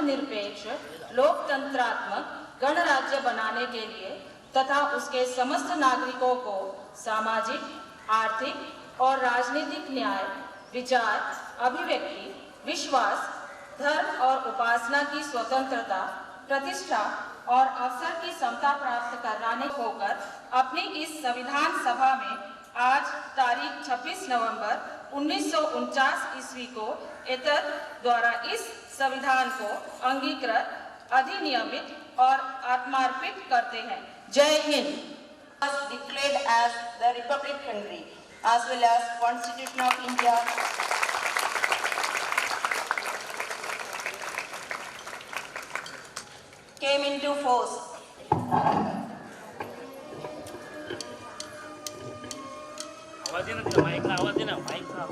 धर्मनिरपेक्ष लोकतंत्रात्मक गणराज्य बनाने के लिए तथा उसके समस्त नागरिकों को सामाजिक, आर्थिक और राजनीतिक न्याय, विचार, अभिव्यक्ति, विश्वास, धर्म और उपासना की स्वतंत्रता, प्रतिष्ठा और अवसर की समता प्राप्त कराने होकर अपनी इस संविधान सभा में आज तारीख 26 नवंबर 1949 ईस्वी को एतद द्वारा इस संविधान को अंगीकृत, अधिनियमित और आत्मार्पित करते हैं। जय Hind. Was declared as the Republic country as well as Constitution of India came into force. आवाज देना माइक ला, आवाज देना माइक ला।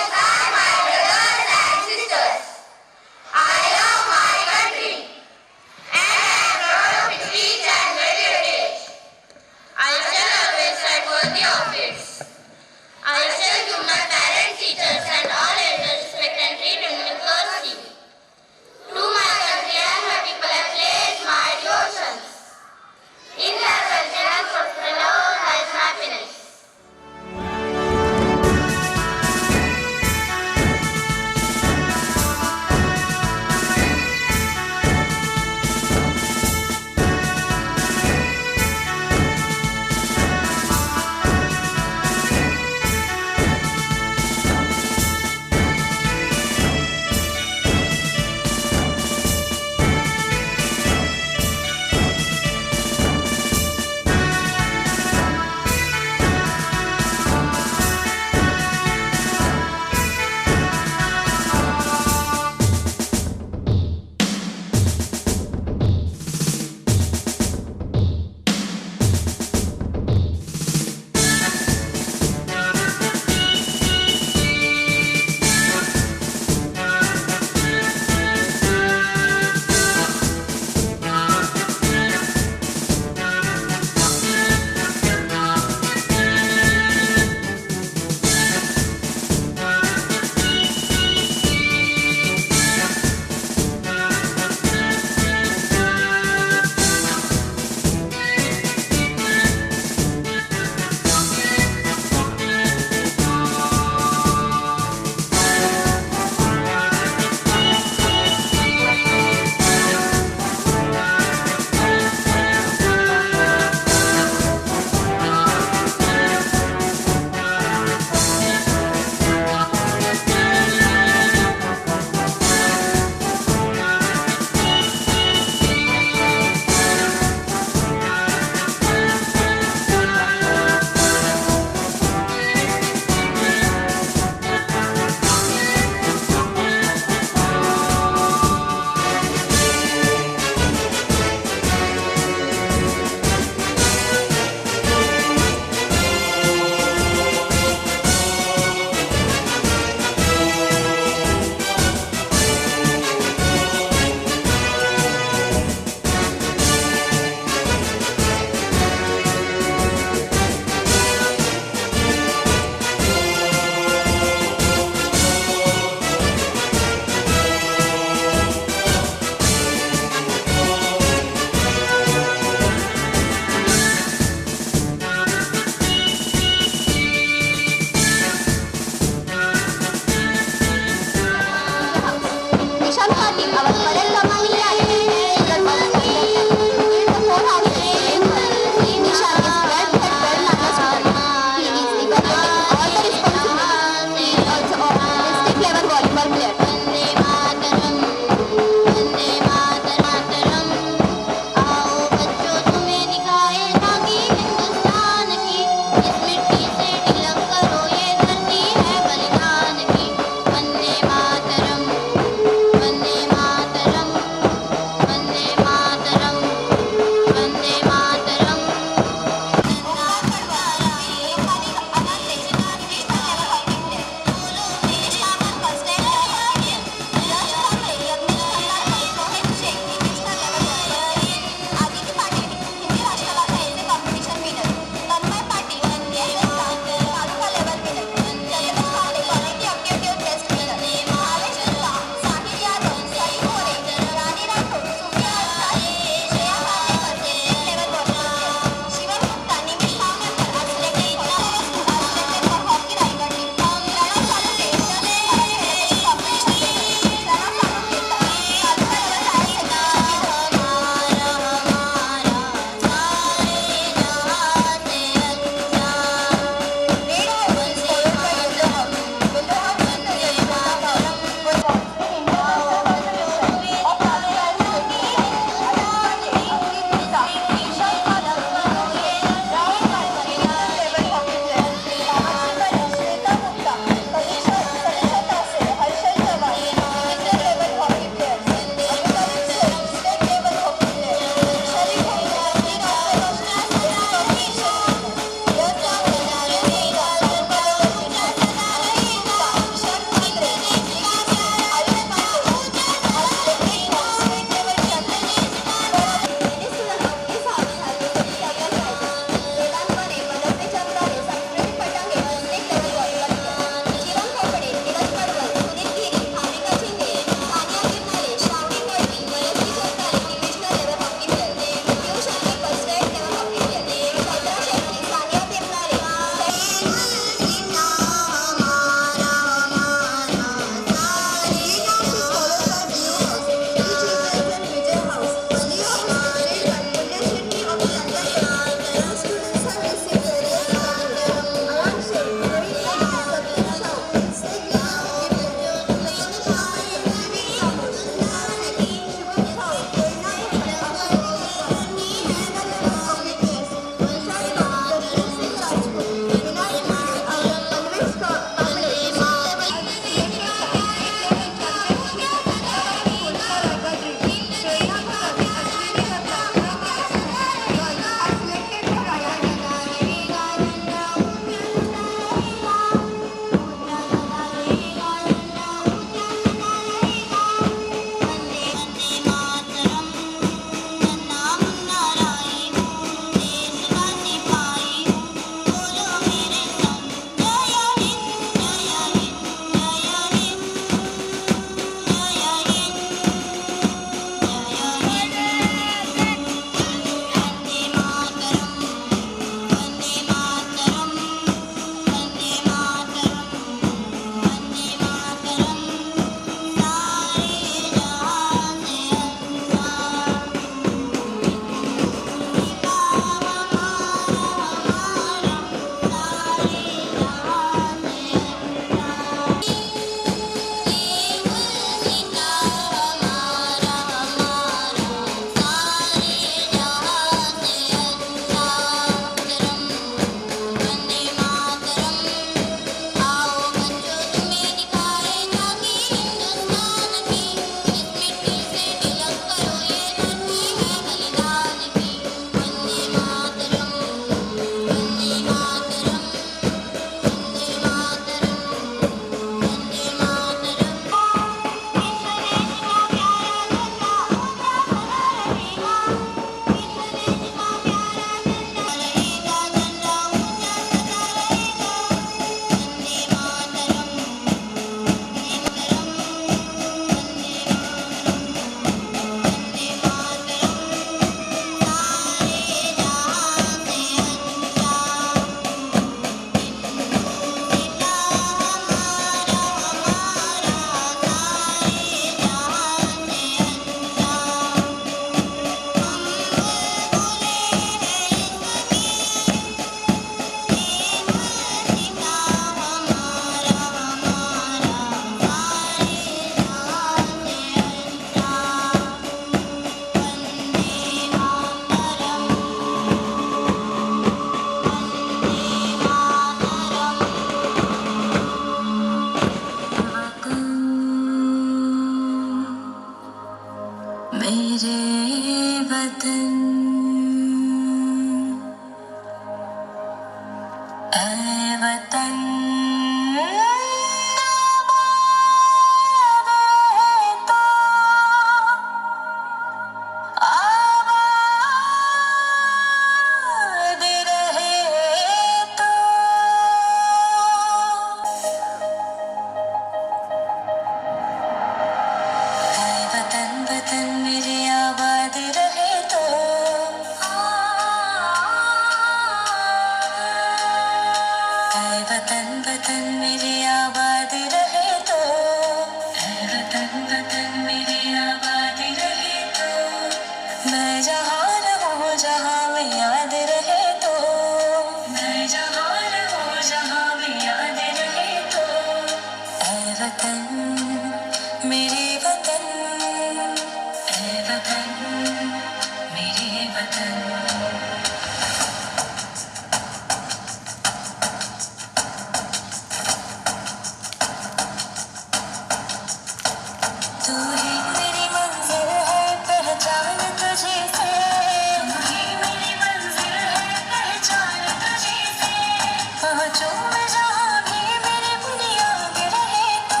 बच्चों में जहाँ भी मेरी बुनियाद रहे तो,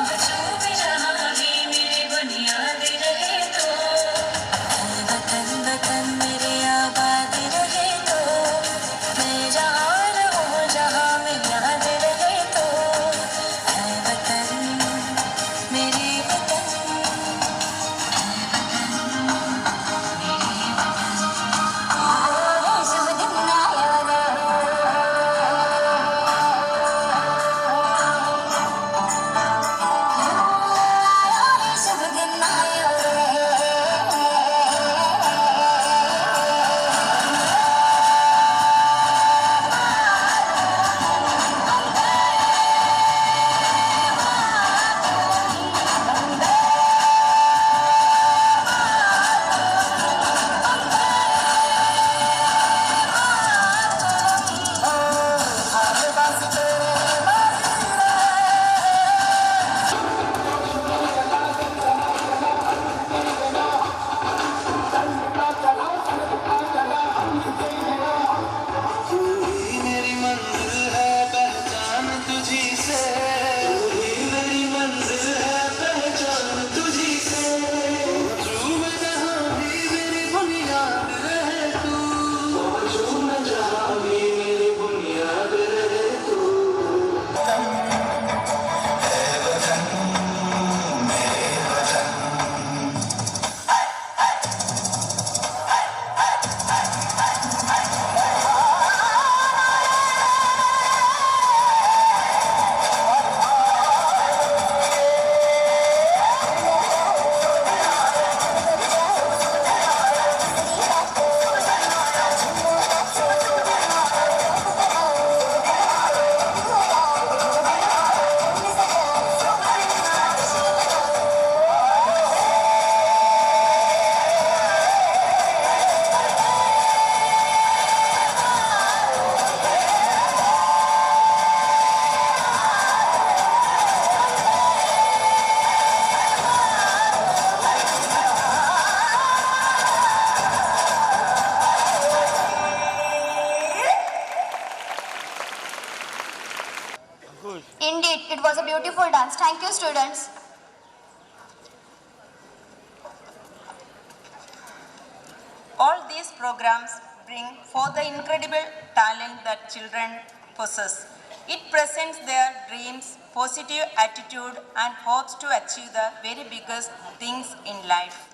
बच्चों में जहाँ भी मेरी बुनियाद रहे तो, वतन वतन मेरे आबाद रहे तो, मैं जहाँ रहूँ जहाँ में याद रहे तो, है वतन मेरे वतन, शुभ दिन आया रे, शुभ दिन आया रे। तू ही मेरी मंजिल है पहचान तुझी से, तू ही मेरी मंजिल है पहचान तुझी से, मौजू में जहाँ भी मेरी बुनियाद रहे तू, मौजू में जहाँ भी मेरी बुनियाद रहे तू। Indeed, it was a beautiful dance. Thank you, students. All these programs bring forth the incredible talent that children possess. It presents their dreams, positive attitude, and hopes to achieve the very biggest things in life.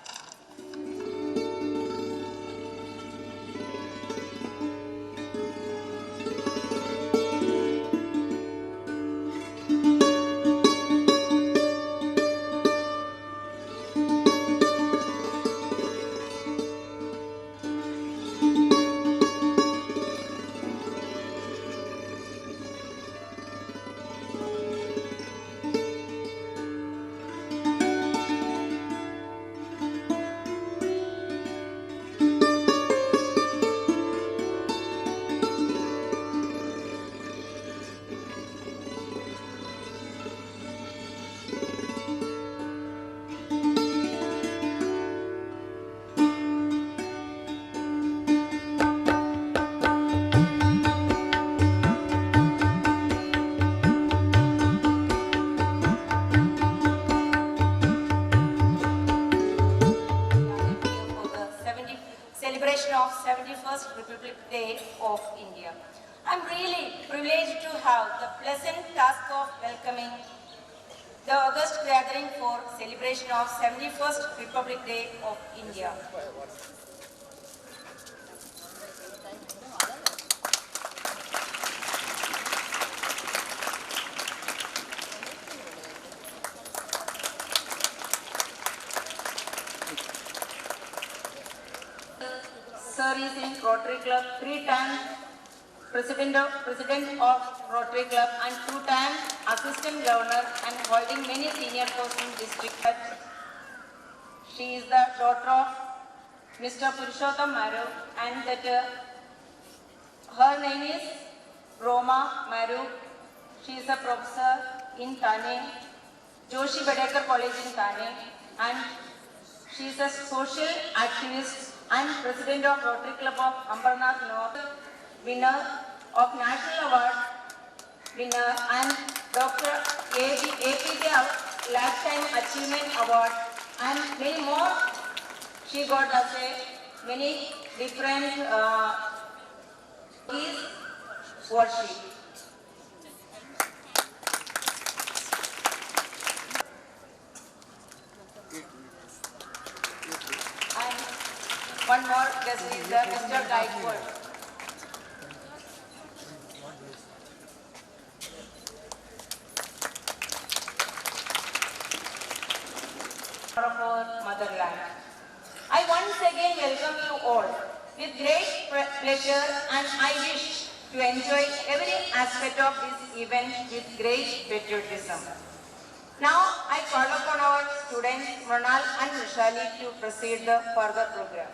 Celebration of 71st Republic Day of India. I'm really privileged to have the pleasant task of welcoming the August gathering for celebration of 71st Republic Day of India. Sir is in Rotary Club, 3-time President of Rotary Club and 2-time Assistant Governor and holding many senior posts in district. She is the daughter of Mr. Purushottam Maru and that her name is Roma Maru. She is a professor in Thane, Joshi Bedekar College in Thane, and she is a social activist and President of Rotary Club of Ambernath North, winner of National Award winner and Dr. APJ Lifetime Achievement Award and many more. She got us many different his worship. And one more guest is Mr. Gaikwad. Of our motherland. I once again welcome you all with great pleasure, and I wish to enjoy every aspect of this event with great patriotism. Now I call upon our students Mronal and Rishali to proceed the further program.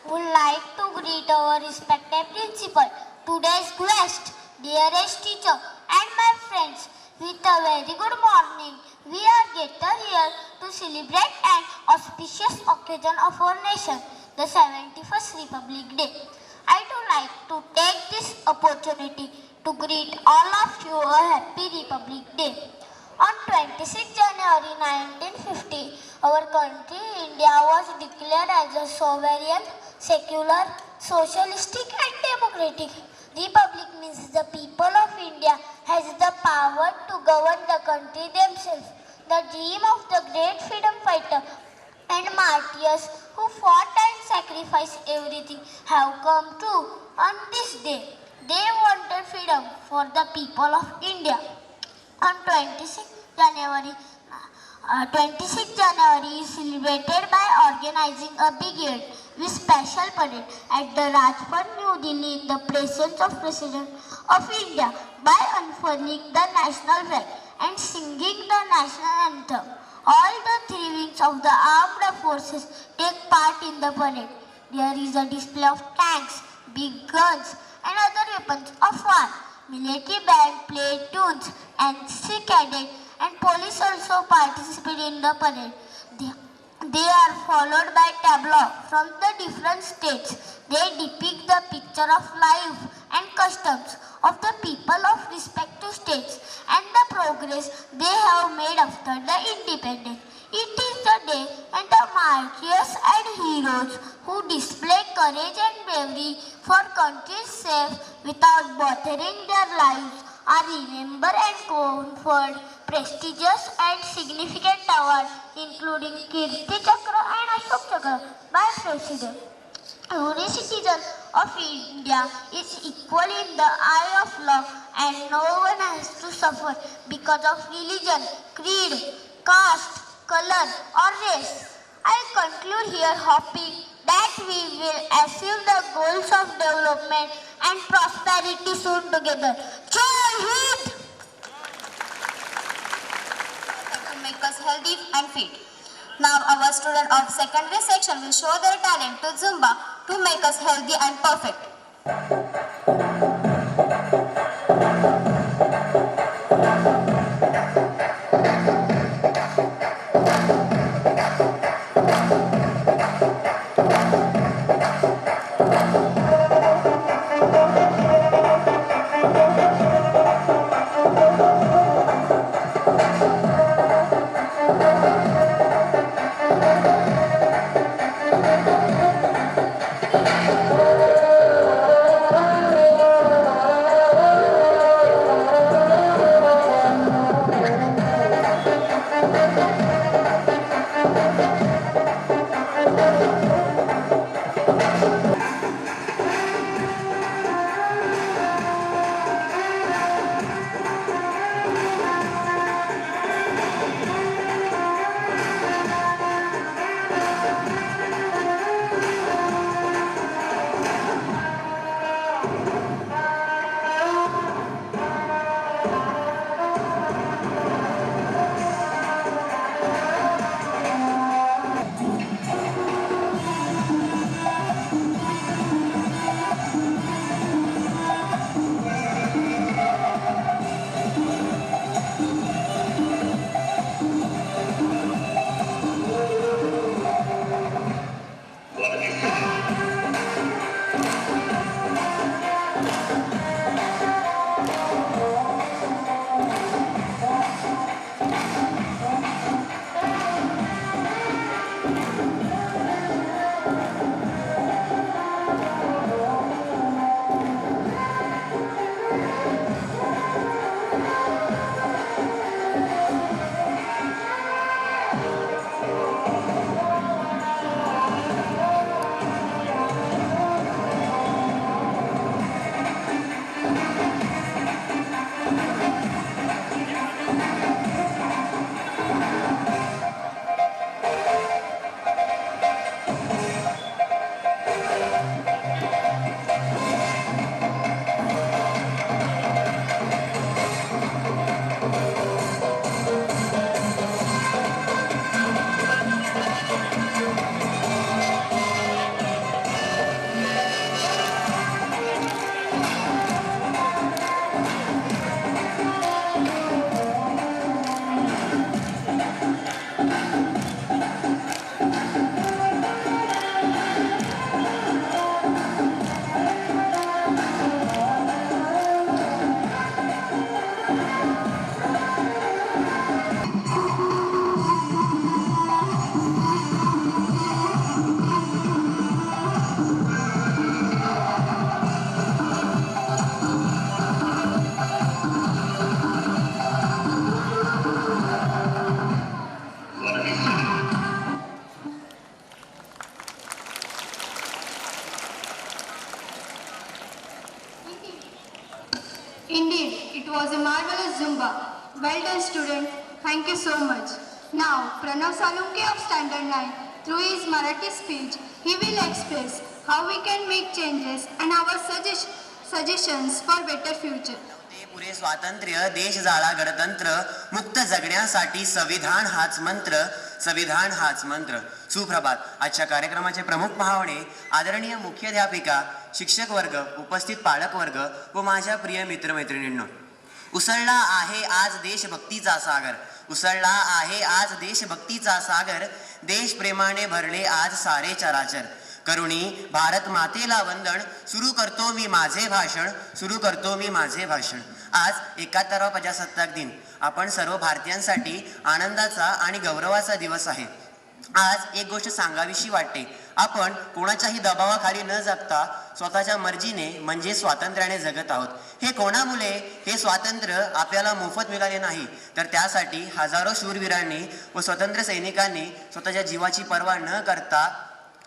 Would like to greet our respected principal, today's guest, dearest teacher, and my friends with a very good morning. We are gathered here to celebrate an auspicious occasion of our nation, the 71st Republic Day. I would like to take this opportunity to greet all of you a happy Republic Day. On 26 January 1950, our country, India, was declared as a sovereign, secular, socialistic and democratic republic. Means the people of India has the power to govern the country themselves. The dream of the great freedom fighter and martyrs who fought and sacrificed everything have come true on this day. They wanted freedom for the people of India. On 26 January is celebrated by organizing a big event with special parade at the Rajpath, New Delhi, in the presence of President of India, by unfurling the national flag and singing the national anthem. All the three wings of the armed forces take part in the parade. There is a display of tanks, big guns, and other weapons of war. Military band play tunes, and NCC cadet and police also participate in the parade. They are followed by tableaux from the different states. They depict the picture of life and customs of the people of respective states and the progress they have made after the independence. It is the day when the martyrs and heroes who display courage and bravery for country's sake without bothering their lives are remembered and conferred prestigious and significant awards including Kirti Chakra and Ashok Chakra by President. Every citizen of India is equal in the eye of law, and no one has to suffer because of religion, creed, caste, color or race. I conclude here hoping that we will achieve the goals of development and prosperity soon together. Jai Hind! To make us healthy and fit. Now our students of secondary section will show their talent to Zumba to make us healthy and perfect. was a marvelous Zumba. Well done, student. Thank you so much. Now, Pranav Salunke of Standard 9, through his Marathi speech, he will express how we can make changes and our suggestions for better future. ते पुरे स्वातंत्र्य देश जाळा गणतंत्र मुक्त जगण्यासाठी संविधान हाच मंत्र संविधान हाच मंत्र. सुप्रभात. आजच्या कार्यक्रमाचे प्रमुख पाहुणे आदरणीय मुख्याध्यापिका शिक्षक वर्ग उपस्थित पालक वर्ग व माझ्या प्रिय मित्रमैत्रिणींनो, उसळला आहे आज देशभक्तीचा सागर. उसळला आहे आज देशभक्तीचा सागर. देशप्रेमाने भरले आज सारे चराचर. करुणी भारत मातेला वंदन. सुरू करतो मी माझे भाषण. सुरू करतो मी माझे भाषण. आज 71वा प्रजासत्ताक दिन आपण सर्व भारतीयांसाठी आनंदाचा आणि गौरवाचा दिवस आहे. आज एक गोष्ट सांगावीशी वाटते. आपण कोणाच्याही दबावाखाली न जगता स्वतःच्या मर्जीने म्हणजे स्वातंत्र्याने जगत आहोत. हे कोणामुळे? हे स्वातंत्र्य आपल्याला मोफत मिळाले नाही, तर त्यासाठी हजारो शूरवीरांनी व स्वतंत्र सैनिकांनी स्वतःच्या जीवाची पर्वा न करता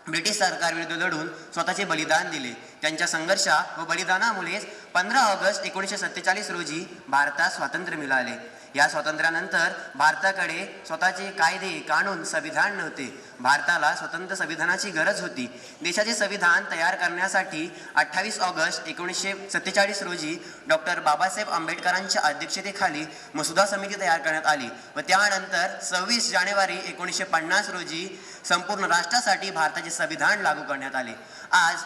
ब्रिटिश सरकारविरुद्ध लढून स्वतःचे बलिदान दिले. त्यांच्या संघर्षा व बलिदानामुळेच 15 ऑगस्ट 1947 रोजी भारतात स्वातंत्र्य मिळाले. या स्वातंत्र्यानंतर भारताकडे स्वतःचे कायदे कानून संविधान नव्हते. भारताला स्वतंत्र संविधानाची गरज होती. देशाचे संविधान तयार करण्यासाठी 28 ऑगस्ट 1947 रोजी डॉक्टर बाबासाहेब आंबेडकरांच्या अध्यक्षतेखाली मसुदा समिती तयार करण्यात आली व त्यानंतर 26 जानेवारी 1950 रोजी संपूर्ण राष्ट्रासाठी भारताचे संविधान लागू करण्यात आले. आज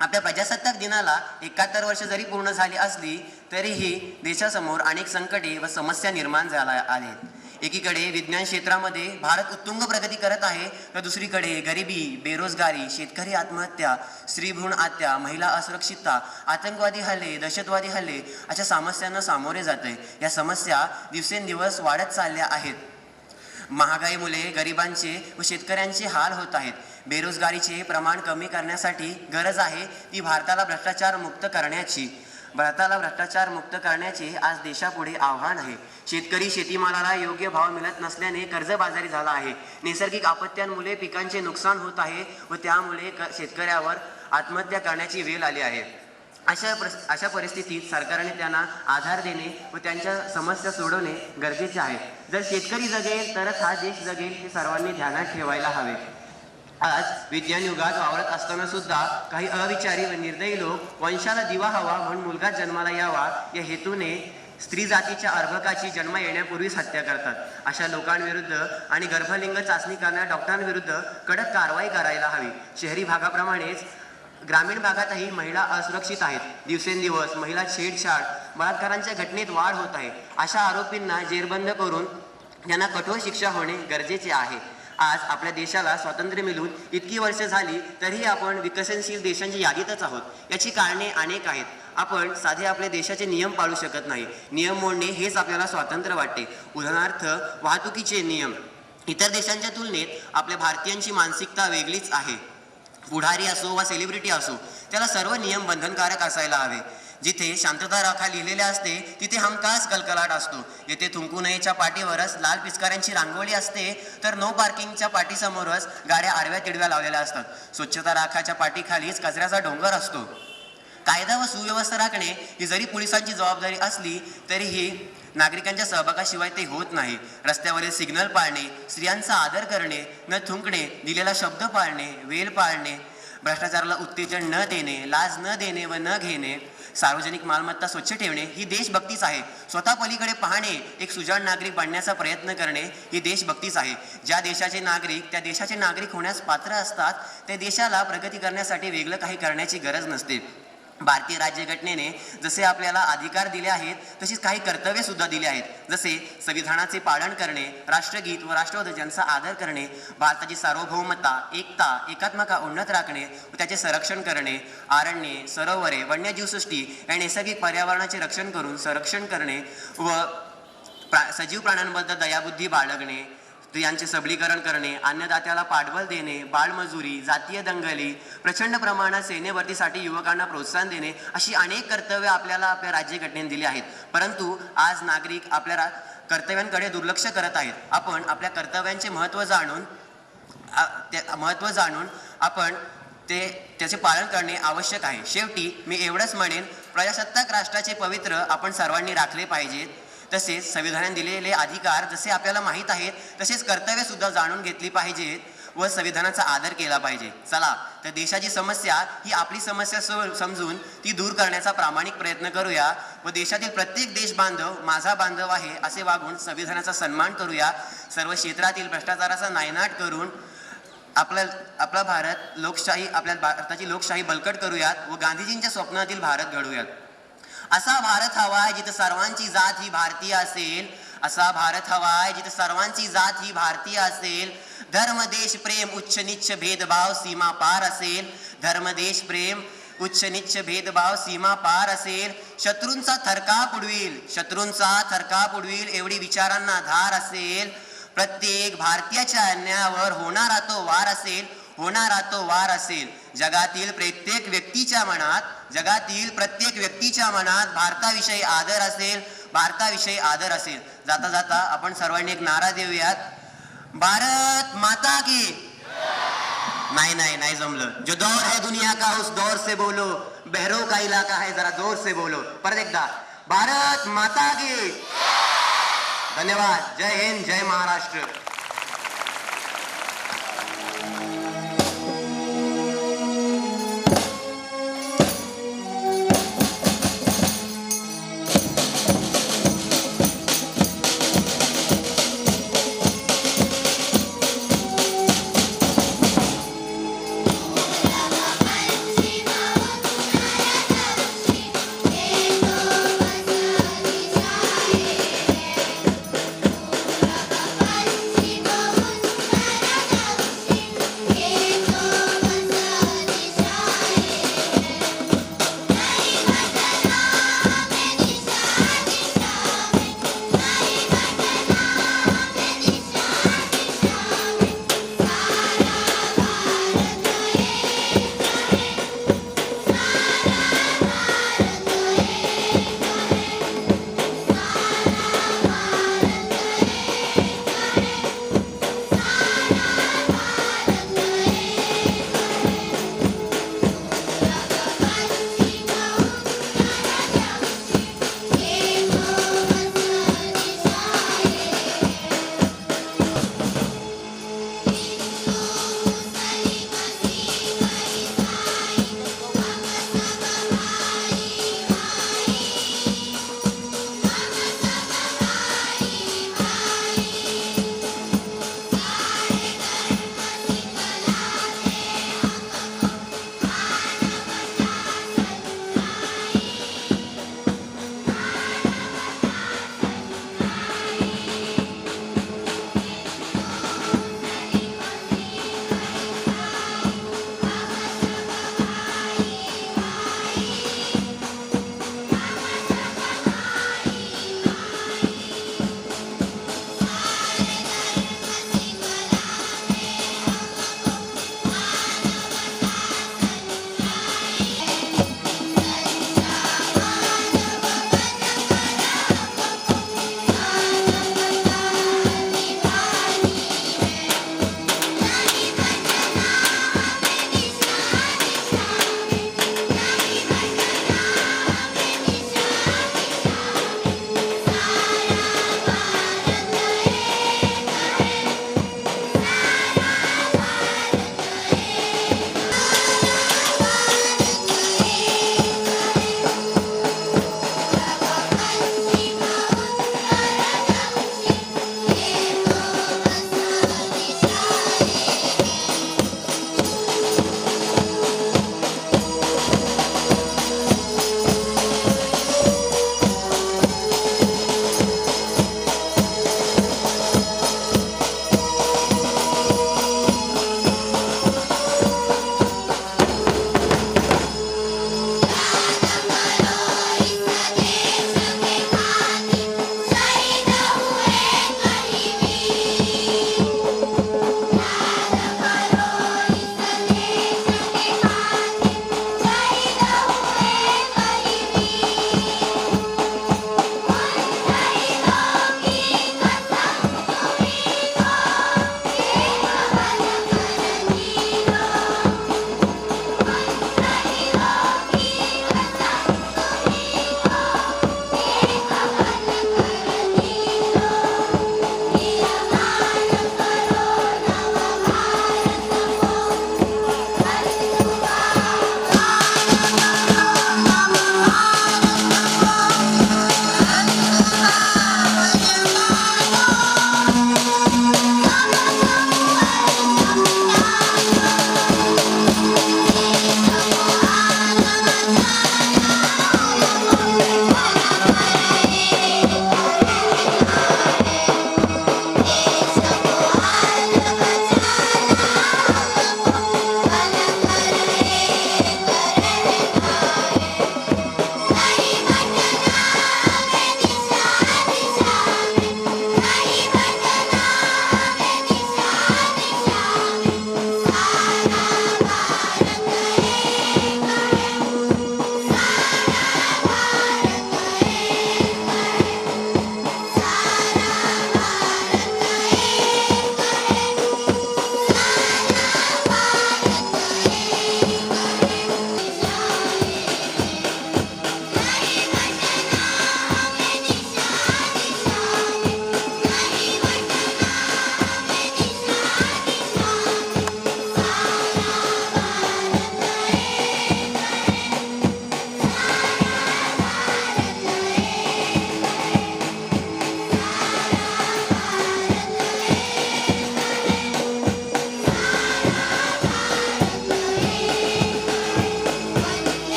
आपल्या प्रजासत्ताक दिनाला 71 वर्ष जरी पूर्ण झाली असली तरीही देशासमोर अनेक संकटे व समस्या निर्माण झाल्या आहेत. एकीकडे विज्ञान क्षेत्रामध्ये भारत उत्तुंग प्रगती करत आहे, तर दुसरीकडे गरिबी, बेरोजगारी, शेतकरी आत्महत्या, स्त्रीभ्रूण हत्या, महिला असुरक्षितता, आतंकवादी हल्ले, दहशतवादी हल्ले अशा समस्यांना सामोरे जाते. या समस्या दिवसेंदिवस वाढत चालल्या आहेत. महागाईमुळे गरिबांचे व शेतकऱ्यांचे हाल होत आहेत. बेरोजगारीचे प्रमाण कमी करण्यासाठी गरज आहे ती भारताला भ्रष्टाचार मुक्त करण्याची. भारताला भ्रष्टाचार मुक्त करण्याचे आज देशापुढे आव्हान आहे. शेतकरी शेतीमालाला योग्य भाव मिळत नसल्याने कर्जबाजारी झाला आहे. नैसर्गिक आपत्त्यांमुळे पिकांचे नुकसान होत आहे व त्यामुळे शेतकऱ्यावर आत्महत्या करण्याची वेळ आली आहे. अशा परिस्थितीत सरकारने त्यांना आधार देणे व त्यांच्या समस्या सोडवणे गरजेचे आहे. जर शेतकरी जगेल तरच हा देश जगेल हे सर्वांनी ध्यानात ठेवायला हवे. आज विज्ञान युगात वावरत असताना सुद्धा काही अविचारी व निर्दयी लोक वंशाला दिवा हवा म्हणून मुलगा जन्माला यावा या हेतूने स्त्री जातीच्या अर्भकाची जन्म येण्यापूर्वीच हत्या करतात. अशा लोकांविरुद्ध आणि गर्भलिंग चाचणी करणाऱ्या डॉक्टरांविरुद्ध कडक कारवाई करायला हवी. शहरी भागाप्रमाणेच ग्रामीण भागातही महिला असुरक्षित आहेत. दिवसेंदिवस महिला छेडछाड बलात्कारांच्या घटनेत वाढ होत आहे. अशा आरोपींना जेरबंद करून त्यांना कठोर शिक्षा होणे गरजेचे आहे. आज आपल्या देशाला स्वातंत्र्य मिळून इतकी वर्ष झाली तरीही आपण विकसनशील देशांच्या यादीतच आहोत. याची कारणे अनेक आहेत. आपण साधे आपल्या देशाचे नियम पाळू शकत नाही. नियम मोडणे हेच आपल्याला स्वातंत्र्य वाटते. उदाहरणार्थ वाहतुकीचे नियम. इतर देशांच्या तुलनेत आपल्या भारतीयांची मानसिकता वेगळीच आहे. पुढारी असो वा सेलिब्रिटी असो त्याला सर्व नियम बंधनकारक असायला हवे. जिथे शांतता राखा लिहिलेल्या असते तिथे हमखास कलकलाट असतो. येथे थुंकू नयेच्या पाठीवरच लाल पिचकाऱ्यांची रांगोळी असते, तर नो पार्किंगच्या पाठीसमोरच गाड्या आडव्या तिडव्या लावलेल्या असतात. स्वच्छता राखाच्या पाठीखालीच कचऱ्याचा डोंगर असतो. कायदा व सुव्यवस्था राखणे ही जरी पोलिसांची जबाबदारी असली तरीही नागरिकांच्या सहभागाशिवाय ते होत नाही. रस्त्यावरील सिग्नल पाळणे, स्त्रियांचा आदर करणे, न थुंकणे, दिलेला शब्द पाळणे, वेळ पाळणे, भ्रष्टाचाराला उत्तेजन न देणे, लाज न देणे व न घेणे, सार्वजनिक मालमत्ता स्वच्छ ठेवणे ही देशभक्तीच आहे. स्वतः पलीकडे पाहणे, एक सुजाण नागरिक बनण्याचा प्रयत्न करणे ही देशभक्तीच आहे. ज्या देशाचे नागरिक त्या देशाचे नागरिक होण्यास पात्र असतात त्या देशाला प्रगती करण्यासाठी वेगळं काही करण्याची गरज नसते. भारतीय राज्यघटनेने जसे आपल्याला अधिकार दिले आहेत तशीच काही कर्तव्य सुद्धा दिली आहेत. जसे संविधानाचे पालन करणे, राष्ट्रगीत व राष्ट्रध्वजांचा आदर करणे, भारताची सार्वभौमता, एकता, एकात्मता उन्नत राखणे व त्याचे संरक्षण करणे, अरण्ये, सरोवरे, वन्यजीवसृष्टी या नैसर्गिक पर्यावरणाचे रक्षण करून संरक्षण करणे व सजीव प्राण्यांबद्दल दयाबुद्धी बाळगणे, स्त्रियांचे सबलीकरण करणे, अन्नदात्याला पाठबळ देणे, बालमजुरी, जातीय दंगली, प्रचंड प्रमाणात सैन्यभरतीसाठी युवकांना प्रोत्साहन देणे अशी अनेक कर्तव्ये आपल्याला आपल्या राज्यघटनेने दिली आहेत. परंतु आज नागरिक आपल्या कर्तव्यांकडे दुर्लक्ष करत आहेत. आपण आपल्या कर्तव्यांचे महत्त्व जाणून आपण त्याचे पालन करणे आवश्यक आहे. शेवटी मी एवढंच म्हणेन, प्रजासत्ताक राष्ट्राचे पवित्र आपण सर्वांनी राखले पाहिजेत. तसेच संविधानाने दिलेले अधिकार जसे आपल्याला माहीत आहेत तसेच कर्तव्य सुद्धा जाणून घेतली पाहिजेत व संविधानाचा आदर केला पाहिजे. चला तर देशाची समस्या ही आपली समस्या समजून ती दूर करण्याचा प्रामाणिक प्रयत्न करूया व देशातील प्रत्येक देश बांधव माझा बांधव आहे असे वागून संविधानाचा सन्मान करूया. सर्व क्षेत्रातील भ्रष्टाचाराचा नायनाट करून आपला भारत लोकशाही आपल्या भारताची लोकशाही बळकट करूयात व गांधीजींच्या स्वप्नातील भारत घडवूयात. असा भारत हवा आहे जिथे सर्वांची जात ही भारतीय असेल. असा भारत हवा आहे जिथे सर्वांची जात ही भारतीय असेल. धर्म देश प्रेम उच्च नीच भेदभाव सीमा पार असेल. धर्म देश प्रेम उच्च नीच भेदभाव सीमा पार असेल. शत्रूंचा थरकाप उडवील एवढी विचारांना धार असेल. प्रत्येक भारतीयाच्या अन्यायावर होणारा तो वार असेल. जगातील प्रत्येक व्यक्तीच्या मनात भारताविषयी आदर असेल. जाता जाता आपण सर्वांनी एक नारा देऊयात. भारत माता की. नहीं जमलं. जो दौर है दुनिया का उस दौर से बोलो. बहरों का इलाका है जरा जोर से बोलो. परत एकदा. भारत माता की. धन्यवाद. जय हिंद, जय Maharashtra. Bye.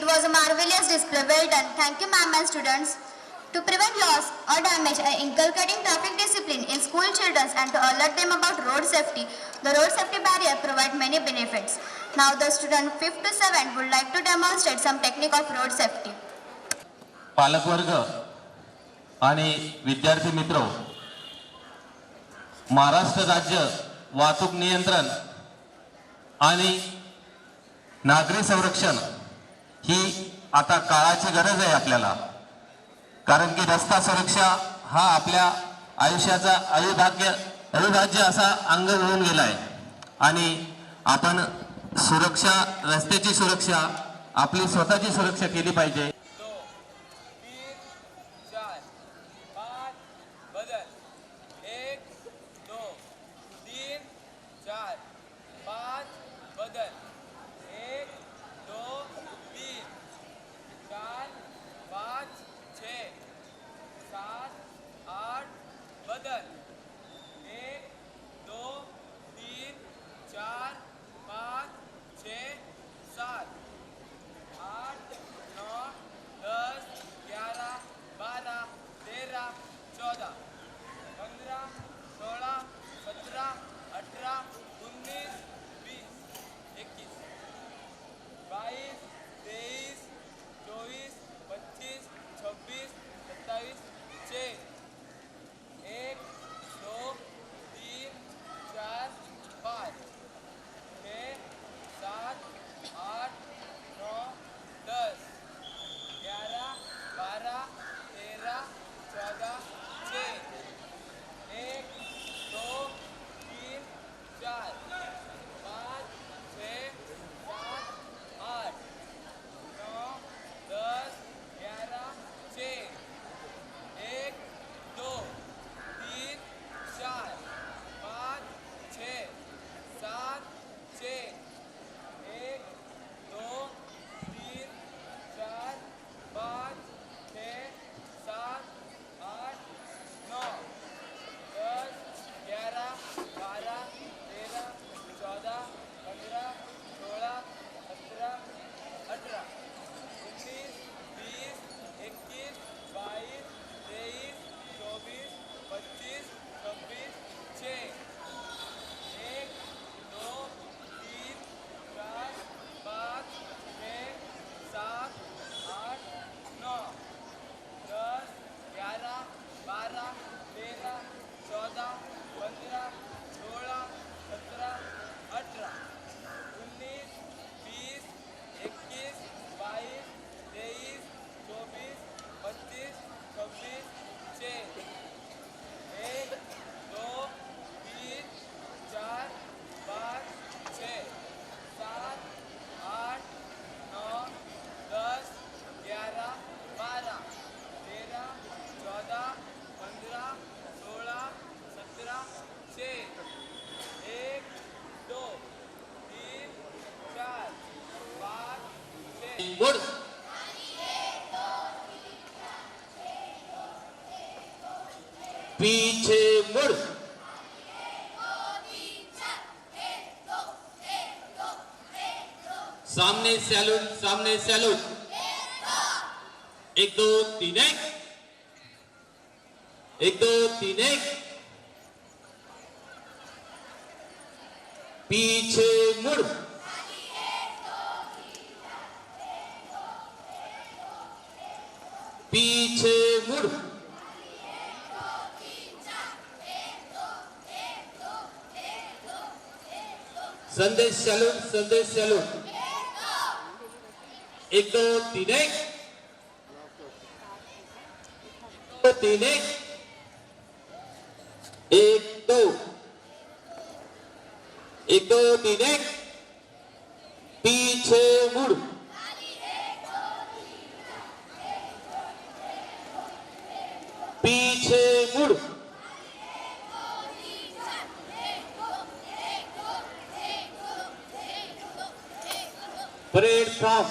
It was a marvelous display. Well done. Thank you, ma'am and students. To prevent loss or damage and inculcating traffic discipline in school children and to alert them about road safety, the road safety barrier provides many benefits. Now the student 5th to 7th would like to demonstrate some technique of road safety. पालकवर्ग आणि विद्यार्थी मित्र, महाराष्ट्र राज्य वाहतूक नियंत्रण आणि नागरी संरक्षण ही आता काळाची गरज आहे आपल्याला, कारण की रस्ता सुरक्षा हा आपल्या आयुष्याचा अविभाज्य असा अंग होऊन गेला आहे आणि आपण सुरक्षा, रस्त्याची सुरक्षा, आपली स्वतःची सुरक्षा केली पाहिजे. मुड़ पीछे मुड़ सामने सैल्यूट, सामने सैल्यूट, 1 2 3 1 2 3 1 पीछे मुड़ पीछे मुड़ संदेश सैल्यूट, संदेश सैल्यूट, 1 2 3 1 3 1 2 1 2 3 1 पीछे मुड़ पीछे मुड़ parade form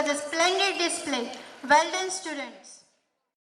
was a splendid display. Well done, students.